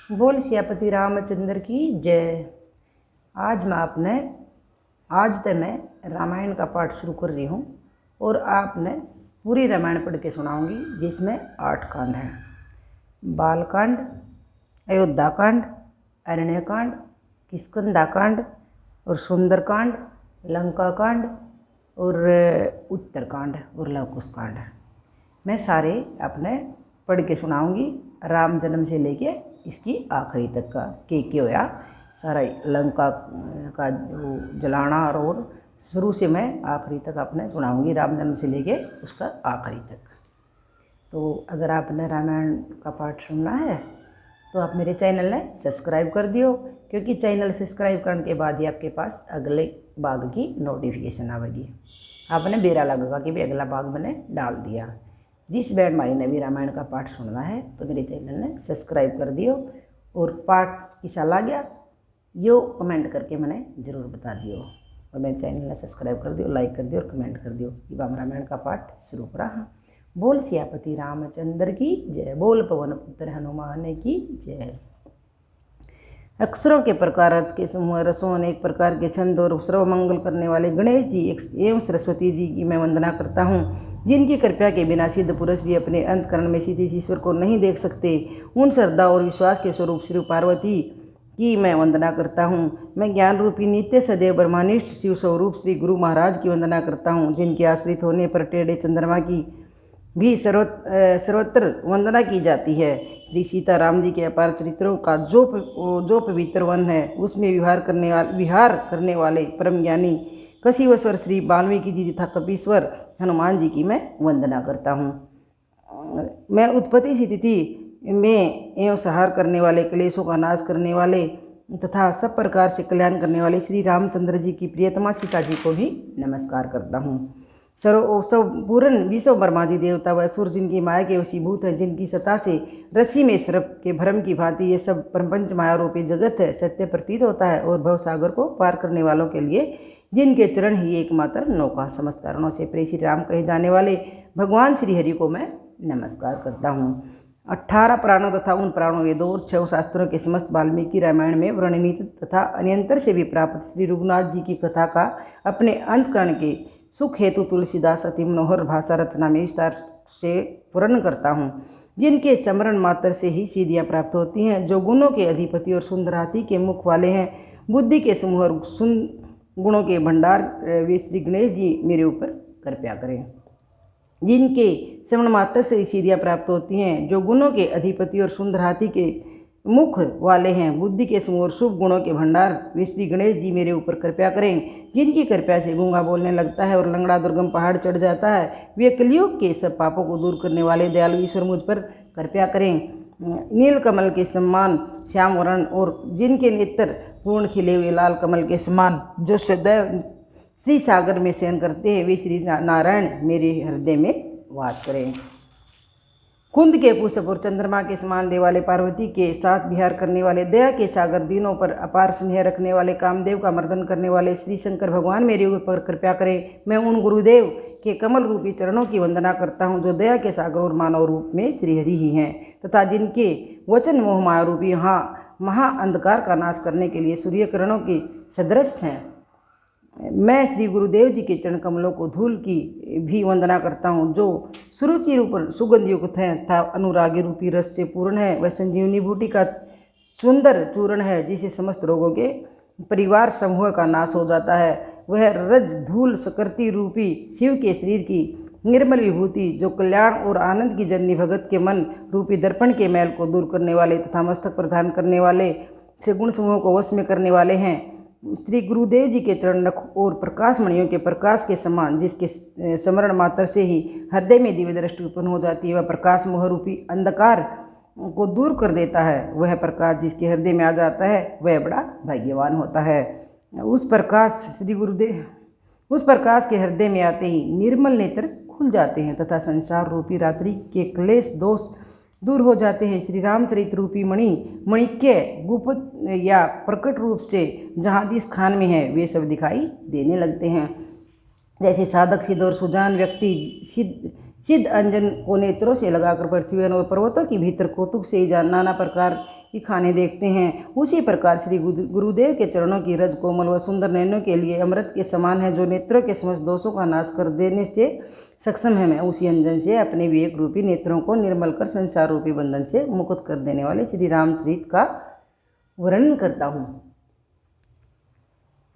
बोल सियापति रामचंद्र की जय। आज तक मैं रामायण का पाठ शुरू कर रही हूँ और आपने पूरी रामायण पढ़ के सुनाऊंगी, जिसमें 8 कांड हैं। बालकांड, अयोध्याकांड, अरण्यकांड, किष्किंधाकांड और सुंदरकांड, लंकाकांड और उत्तरकांड और लवकुश कांड। मैं सारे अपने पढ़ के सुनाऊंगी, राम जन्म से लेके इसकी आखिरी तक का क्या होया सारा लंका का जो जलाना और शुरू से मैं आखिरी तक आपने सुनाऊंगी, राम जन्म से लेके उसका आखिरी तक। तो अगर आपने रामायण का पाठ सुनना है तो आप मेरे चैनल ने सब्सक्राइब कर दियो, क्योंकि चैनल सब्सक्राइब करने के बाद ही आपके पास अगले भाग की नोटिफिकेशन आएगी। आपने बेरा लगेगा कि भी अगला भाग मैंने डाल दिया। जिस बहन भाई ने भी रामायण का पाठ सुनना है तो मेरे चैनल ने सब्सक्राइब कर दियो, और पाठ कैसा लगा यो कमेंट करके मैंने ज़रूर बता दियो, और मेरे चैनल ने सब्सक्राइब कर दियो, लाइक कर दियो और कमेंट कर दियो। कि हम रामायण का पाठ शुरू करा। बोल सियापति रामचंद्र की जय। बोल पवन पुत्र हनुमान की जय। अक्षरों के प्रकार, अर्थ के समूह, रसों, अनेक प्रकार के छंद और सर्व मंगल करने वाले गणेश जी एवं सरस्वती जी की मैं वंदना करता हूँ, जिनकी कृपा के बिना सिद्ध पुरुष भी अपने अंतकरण में स्थित ईश्वर को नहीं देख सकते। उन श्रद्धा और विश्वास के स्वरूप श्री पार्वती की मैं वंदना करता हूँ। मैं ज्ञान रूपी नित्य सदैव ब्रह्मानिष्ठ शिव स्वरूप श्री गुरु महाराज की वंदना करता हूँ, जिनके आश्रित होने पर टेढ़े चंद्रमा की भी सर्वत्र वंदना की जाती है। श्री सीता राम जी के अपार चरित्रों का जो पवित्र वन है, उसमें विहार करने वाले परम ज्ञानी कशिवश्वर श्री वाल्मीकि जी तथा कपीश्वर हनुमान जी की मैं वंदना करता हूँ। मैं उत्पत्ति स्थिति में एवं संहार करने वाले, क्लेशों का नाश करने वाले तथा सब प्रकार से कल्याण करने वाले श्री रामचंद्र जी की प्रियतमा सीता जी को भी नमस्कार करता हूँ। पूर्ण विश्व ब्रह्मादि देवता व असुर जिनकी माया के वशीभूत है, जिनकी सत्ता से रस्सी में सर्प के भ्रम की भांति ये सब प्रपंच माया रूपी जगत है सत्य प्रतीत होता है, और भव सागर को पार करने वालों के लिए जिनके चरण ही एकमात्र नौका, समस्त कारणों से प्रिय श्री राम कहे जाने वाले भगवान श्री हरि को मैं नमस्कार करता हूँ। 18 पुराणों तथा उन पुराणों वेदों और 6 शास्त्रों के समस्त वाल्मीकि रामायण में वर्णित तथा अन्यंतर से भी प्राप्त श्री रघुनाथ जी की कथा का अपने अंतकरण के सुख हेतु तुलसीदास अति मनोहर भाषा रचना में विस्तार से वर्णन करता हूँ, जिनके स्मरण मात्र से ही सिद्धियाँ प्राप्त होती हैं, जो गुणों के अधिपति और सुंदर हाथी के मुख वाले हैं, बुद्धि के समूह और गुणों के भंडार वे श्री गणेश जी मेरे ऊपर कृपया करें। जिनके श्रवण मात्र से सिद्धियाँ प्राप्त होती हैं, जो गुणों के अधिपति और सुंदर हाथी के मुख वाले हैं, बुद्धि के समूह और शुभ गुणों के भंडार वे श्री गणेश जी मेरे ऊपर कृपया करें। जिनकी कृपया से गूंगा बोलने लगता है और लंगड़ा दुर्गम पहाड़ चढ़ जाता है, वे कलियुग के सब पापों को दूर करने वाले दयालु ईश्वर मुझ पर कृपया करें। नील कमल के समान श्याम वर्ण और जिनके नेत्र पूर्ण खिले हुए लाल कमल के समान, जो सदैव श्री सागर में शयन करते हैं, वे श्री नारायण मेरे हृदय में वास करें। कुंद के पुष्प और चंद्रमा के समान देवालय पार्वती के साथ विहार करने वाले, दया के सागर दीनों पर अपार स्नेह रखने वाले, कामदेव का मर्दन करने वाले श्री शंकर भगवान मेरे ऊपर कृपया करें। मैं उन गुरुदेव के कमल रूपी चरणों की वंदना करता हूँ, जो दया के सागर और मानव रूप में श्रीहरि ही हैं, तथा जिनके वचन मोह माया रूपी महा अंधकार का नाश करने के लिए सूर्य किरणों के सदृश हैं। मैं श्री गुरुदेव जी के चरण कमलों को धूल की भी वंदना करता हूँ, जो सुरुचि रूप सुगंध युक्त है तथा अनुरागी रूपी रस से पूर्ण है। वह संजीवनी बूटी का सुंदर चूर्ण है, जिसे समस्त रोगों के परिवार समूह का नाश हो जाता है। वह रज धूल सकर्ती रूपी शिव के शरीर की निर्मल विभूति, जो कल्याण और आनंद की जननी भगत के मन रूपी दर्पण के मैल को दूर करने वाले तथा मस्तक प्रदान करने वाले से गुण समूह को वश में करने वाले हैं। श्री गुरुदेव जी के चरण नख और प्रकाश मणियों के प्रकाश के समान, जिसके स्मरण मात्र से ही हृदय में दिव्य दृष्टि उत्पन्न हो जाती है, वह प्रकाश मोह रूपी अंधकार को दूर कर देता है। वह प्रकाश जिसके हृदय में आ जाता है, वह बड़ा भाग्यवान होता है। उस प्रकाश के हृदय में आते ही निर्मल नेत्र खुल जाते हैं तथा संसार रूपी रात्रि के क्लेश दोष दूर हो जाते हैं। श्री रामचरित रूपी मणिक्य गुप्त या प्रकट रूप से जहाँ जिस खान में है, वे सब दिखाई देने लगते हैं। जैसे साधक सिद्ध और सुजान व्यक्ति सिद्ध अंजन को नेत्रों से लगाकर पृथ्वी और पर्वतों के भीतर कौतुक से नाना प्रकार की खाने देखते हैं, उसी प्रकार श्री गुरुदेव के चरणों की रज कोमल व सुंदर नयनों के लिए अमृत के समान है, जो नेत्रों के समस्त दोषों का नाश कर देने से सक्षम है। मैं उसी अंजन से अपने विवेक रूपी नेत्रों को निर्मल कर संसार रूपी बंधन से मुक्त कर देने वाले श्री रामचरित का वर्णन करता हूँ।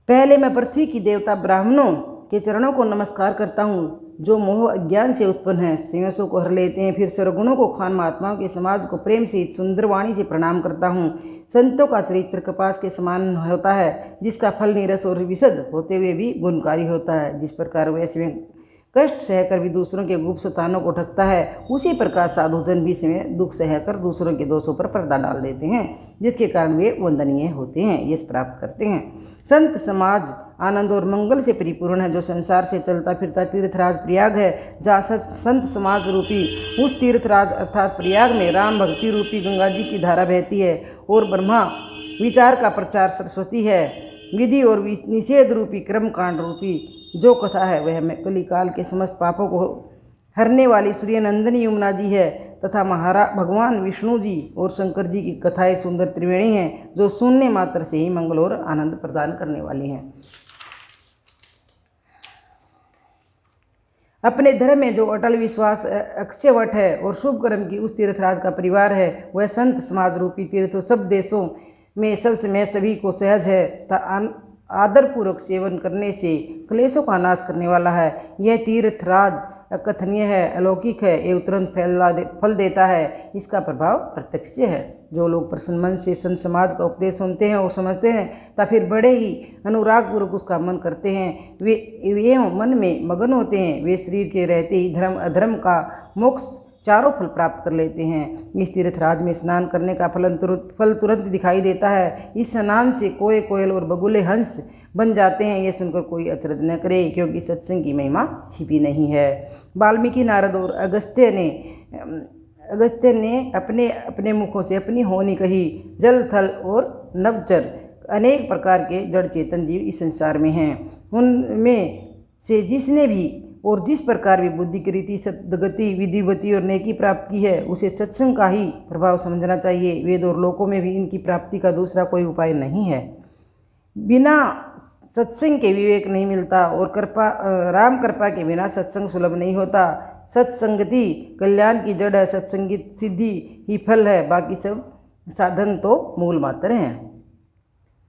पहले मैं पृथ्वी की देवता ब्राह्मणों के चरणों को नमस्कार करता हूँ, जो मोह अज्ञान से उत्पन्न है, संशयों को हर लेते हैं। फिर सर्वगुणों को खान महात्माओं के समाज को प्रेम से सुंदर वाणी से प्रणाम करता हूँ। संतों का चरित्र कपास के समान होता है, जिसका फल नीरस और विशद होते हुए भी गुणकारी होता है। जिस प्रकार वैसे में कष्ट सहकर भी दूसरों के गुप्त स्थानों को ढकता है, उसी प्रकार साधुजन भी इसमें दुख सहकर दूसरों के दोषों पर पर्दा डाल देते हैं, जिसके कारण वे वंदनीय होते हैं, यश प्राप्त करते हैं। संत समाज आनंद और मंगल से परिपूर्ण है, जो संसार से चलता फिरता तीर्थराज प्रयाग है। जहाँ संत समाज रूपी उस तीर्थराज अर्थात प्रयाग में राम भक्ति रूपी गंगा जी की धारा बहती है, और ब्रह्मा विचार का प्रचार सरस्वती है। विधि और निषेध रूपी कर्म कांड रूपी जो कथा है, वह कलिकाल के समस्त पापों को हरने वाली सूर्यनंदनी यमुना जी है, तथा भगवान विष्णु जी और शंकर जी की कथाएं सुंदर त्रिवेणी हैं, जो सुनने मात्र से ही मंगल और आनंद प्रदान करने वाली हैं। अपने धर्म में जो अटल विश्वास अक्षयवट है और शुभ कर्म की उस तीर्थराज का परिवार है, वह संत समाज रूपी तीर्थ सब देशों में सबसे में सभी को सहज है। आदरपूर्वक सेवन करने से क्लेशों का नाश करने वाला है। यह तीर्थराज अकथनीय है, अलौकिक है, ये तुरंत फल देता है। इसका प्रभाव प्रत्यक्ष है। जो लोग प्रसन्न मन से संत समाज का उपदेश सुनते हैं और समझते हैं, तब फिर बड़े ही अनुरागपूर्वक उसका मन करते हैं, वे मन में मगन होते हैं। वे शरीर के रहते ही धर्म अधर्म का मोक्ष चारों फल प्राप्त कर लेते हैं। इस तीर्थराज में स्नान करने का फल तुरंत दिखाई देता है। इस स्नान से कोए कोयल और बगुले हंस बन जाते हैं। ये सुनकर कोई अचरज न करे, क्योंकि सत्संग की महिमा छिपी नहीं है। वाल्मीकि, नारद और अगस्त्य ने अपने अपने मुखों से अपनी होनी कही। जल, थल और नभचर अनेक प्रकार के जड़ चेतन जीव इस संसार में हैं। उनमें से जिसने भी और जिस प्रकार भी बुद्धि की रीति सद्गति विधिवती और नेकी प्राप्त की है, उसे सत्संग का ही प्रभाव समझना चाहिए। वेद और लोकों में भी इनकी प्राप्ति का दूसरा कोई उपाय नहीं है। बिना सत्संग के विवेक नहीं मिलता, और राम कृपा के बिना सत्संग सुलभ नहीं होता। सत्संगति कल्याण की जड़ है, सत्संगित सिद्धि ही फल है, बाकी सब साधन तो मूल मात्र हैं।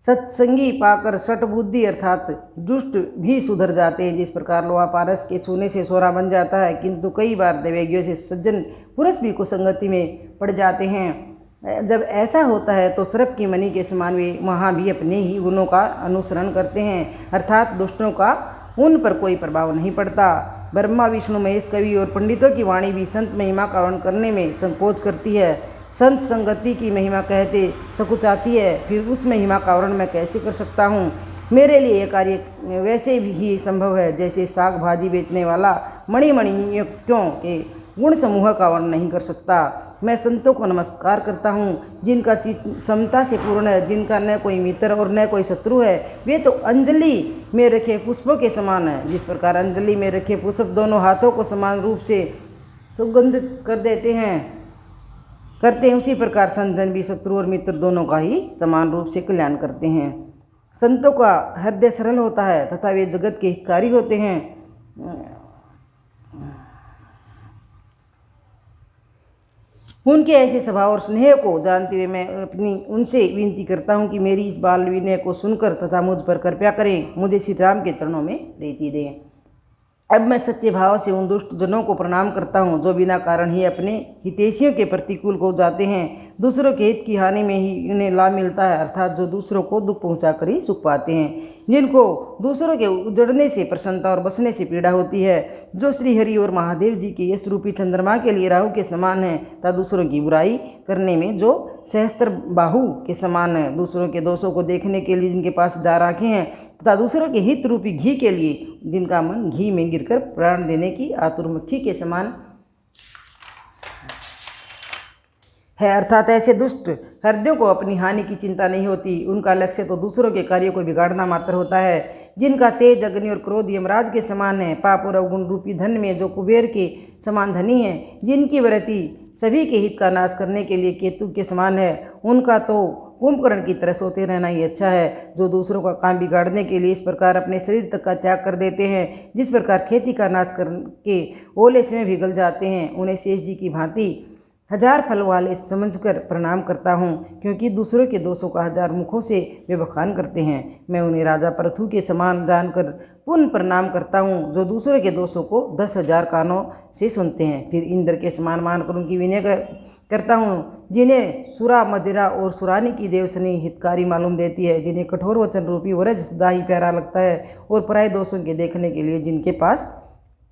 सत्संगी पाकर सट बुद्धि अर्थात दुष्ट भी सुधर जाते हैं। जिस प्रकार लोहा पारस के छूने से सोना बन जाता है, किंतु कई बार दैवेज्ञों से सज्जन पुरुष भी कुसंगति में पड़ जाते हैं। जब ऐसा होता है तो सर्प की मणि के समान वे वहाँ भी अपने ही गुणों का अनुसरण करते हैं, अर्थात दुष्टों का उन पर कोई प्रभाव नहीं पड़ता। ब्रह्मा, विष्णु, महेश, कवि और पंडितों की वाणी भी संत महिमा का वर्णन करने में संकोच करती है। संत संगति की महिमा कहते सकुचाती है, फिर उस महिमा का वर्णन मैं कैसे कर सकता हूँ। मेरे लिए यह कार्य वैसे ही संभव है जैसे साग भाजी बेचने वाला मणिमणियों के गुण समूह का वर्णन नहीं कर सकता। मैं संतों को नमस्कार करता हूँ, जिनका चित्त समता से पूर्ण है, जिनका न कोई मित्र और न कोई शत्रु है। वे तो अंजलि में रखे पुष्पों के समान है। जिस प्रकार अंजलि में रखे पुष्प दोनों हाथों को समान रूप से सुगंधित करते हैं, उसी प्रकार संतजन भी शत्रु और मित्र दोनों का ही समान रूप से कल्याण करते हैं। संतों का हृदय सरल होता है तथा वे जगत के हितकारी होते हैं। उनके ऐसे स्वभाव और स्नेह को जानते हुए मैं अपनी उनसे विनती करता हूँ कि मेरी इस बाल विनय को सुनकर तथा मुझ पर कृपया करें, मुझे श्री राम के चरणों में प्रीति दें। अब मैं सच्चे भाव से उन दुष्ट जनों को प्रणाम करता हूँ, जो बिना कारण ही अपने हितैषियों के प्रतिकूल हो जाते हैं। दूसरों के हित की हानि में ही उन्हें लाभ मिलता है, अर्थात जो दूसरों को दुख पहुँचाकर ही सुख पाते हैं, जिनको दूसरों के उजड़ने से प्रसन्नता और बसने से पीड़ा होती है, जो श्री हरि और महादेव जी के यश रूपी चंद्रमा के लिए राहु के समान है, तथा दूसरों की बुराई करने में जो सहस्त्र बाहु के समान है, दूसरों के दोषों को देखने के लिए जिनके पास जा आँखें हैं, तथा दूसरों के हित रूपी घी के लिए जिनका मन घी में गिरकर प्राण देने की आतुर मक्खी के समान है, अर्थात ऐसे दुष्ट हृदयों को अपनी हानि की चिंता नहीं होती। उनका लक्ष्य तो दूसरों के कार्यों को बिगाड़ना मात्र होता है। जिनका तेज अग्नि और क्रोध यमराज के समान है, पाप और अवगुण रूपी धन में जो कुबेर के समान धनी है, जिनकी वृत्ति सभी के हित का नाश करने के लिए केतु के समान है, उनका तो कुंभकर्ण की तरह सोते रहना ही अच्छा है। जो दूसरों का काम बिगाड़ने के लिए इस प्रकार अपने शरीर तक का त्याग कर देते हैं, जिस प्रकार खेती का नाश करके ओले में भी गल जाते हैं, उन्हें शेष जी की भांति हजार फल वाले समझकर प्रणाम करता हूँ, क्योंकि दूसरों के दोषों का हजार मुखों से वे बखान करते हैं। मैं उन्हें राजा पृथु के समान जानकर पुनः प्रणाम करता हूँ, जो दूसरों के दोषों को 10,000 कानों से सुनते हैं। फिर इंद्र के समान मानकर उनकी विनय करता हूँ, जिन्हें सुरा मदिरा और सुरानी की देवसनी हितकारी मालूम देती है, जिन्हें कठोर वचन रूपी वरज सदा ही प्यारा लगता है, और पराये दोषों के देखने के लिए जिनके पास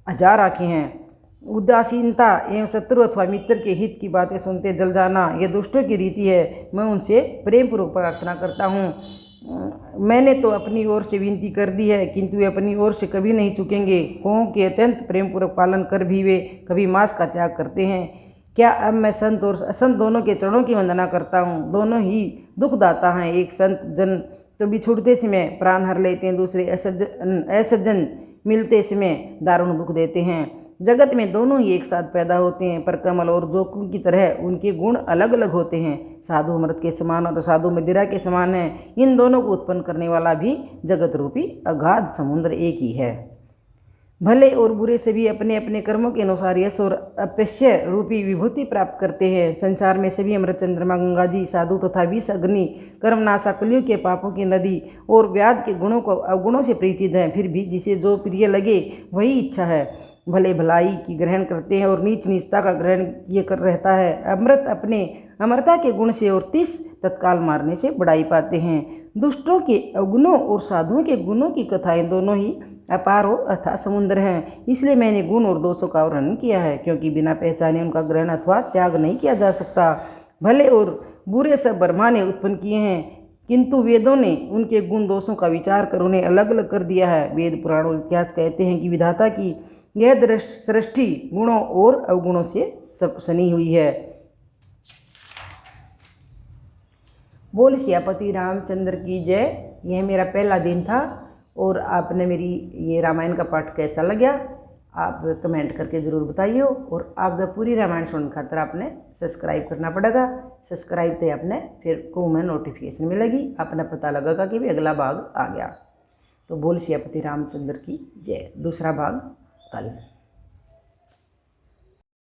1000 आँखें हैं। उदासीनता एवं शत्रु अथवा मित्र के हित की बातें सुनते जल जाना, यह दुष्टों की रीति है। मैं उनसे प्रेम पूर्वक प्रार्थना करता हूँ। मैंने तो अपनी ओर से विनती कर दी है, किंतु वे अपनी ओर से कभी नहीं चुकेंगे। कोहों के अत्यंत प्रेम पूर्वक पालन कर भी वे कभी मांस का त्याग करते हैं। क्या अब मैं संत और असंत दोनों के चरणों की वंदना करता हूँ। दोनों ही दुखदाता हैं। एक संत जन तो बिछुड़ते समय प्राण हर लेते हैं, दूसरे असज्जन मिलते समय दारुण दुख देते हैं। जगत में दोनों ही एक साथ पैदा होते हैं, पर कमल और जोंक की तरह उनके गुण अलग अलग होते हैं। साधु अमृत के समान और साधु मदिरा के समान है। इन दोनों को उत्पन्न करने वाला भी जगत रूपी अगाध समुद्र एक ही है। भले और बुरे सभी अपने अपने कर्मों के अनुसार यश और अपश्य रूपी विभूति प्राप्त करते हैं। संसार में सभी अमृत चंद्रमा गंगा जी, साधु तथा विष अग्नि, कर्मनाशा कलियुग के पापों की नदी और व्याध के गुणों को अवगुणों से परिचित हैं। फिर भी जिसे जो प्रिय लगे वही इच्छा है। भले भलाई की ग्रहण करते हैं और नीच नीचता का ग्रहण किए कर रहता है। अमृत अपने अमरता के गुण से और 30 तत्काल मारने से बढ़ाई पाते हैं। दुष्टों के अवगुणों और साधुओं के गुणों की कथाएं दोनों ही अपार और अथाह समुद्र हैं। इसलिए मैंने गुण और दोषों का वर्णन किया है, क्योंकि बिना पहचाने उनका ग्रहण अथवा त्याग नहीं किया जा सकता। भले और बुरे सब ब्रह्मा ने उत्पन्न किए हैं, किंतु वेदों ने उनके गुण दोषों का विचार कर उन्हें अलग अलग कर दिया है। वेद पुराण और इतिहास कहते हैं कि विधाता की यह सृष्टि गुणों और अवगुणों से सनी हुई है। बोल सियापति रामचंद्र की जय। यह मेरा पहला दिन था और आपने मेरी ये रामायण का पाठ कैसा लगा आप कमेंट करके ज़रूर बताइए। और आगे पूरी रामायण सुनने खातर आपने सब्सक्राइब करना पड़ेगा। सब्सक्राइब थे आपने फिर को मैं नोटिफिकेशन मिलेगी, अपना पता लगेगा कि भी अगला भाग आ गया। तो बोल सियापति रामचंद्र की जय। दूसरा भाग कल।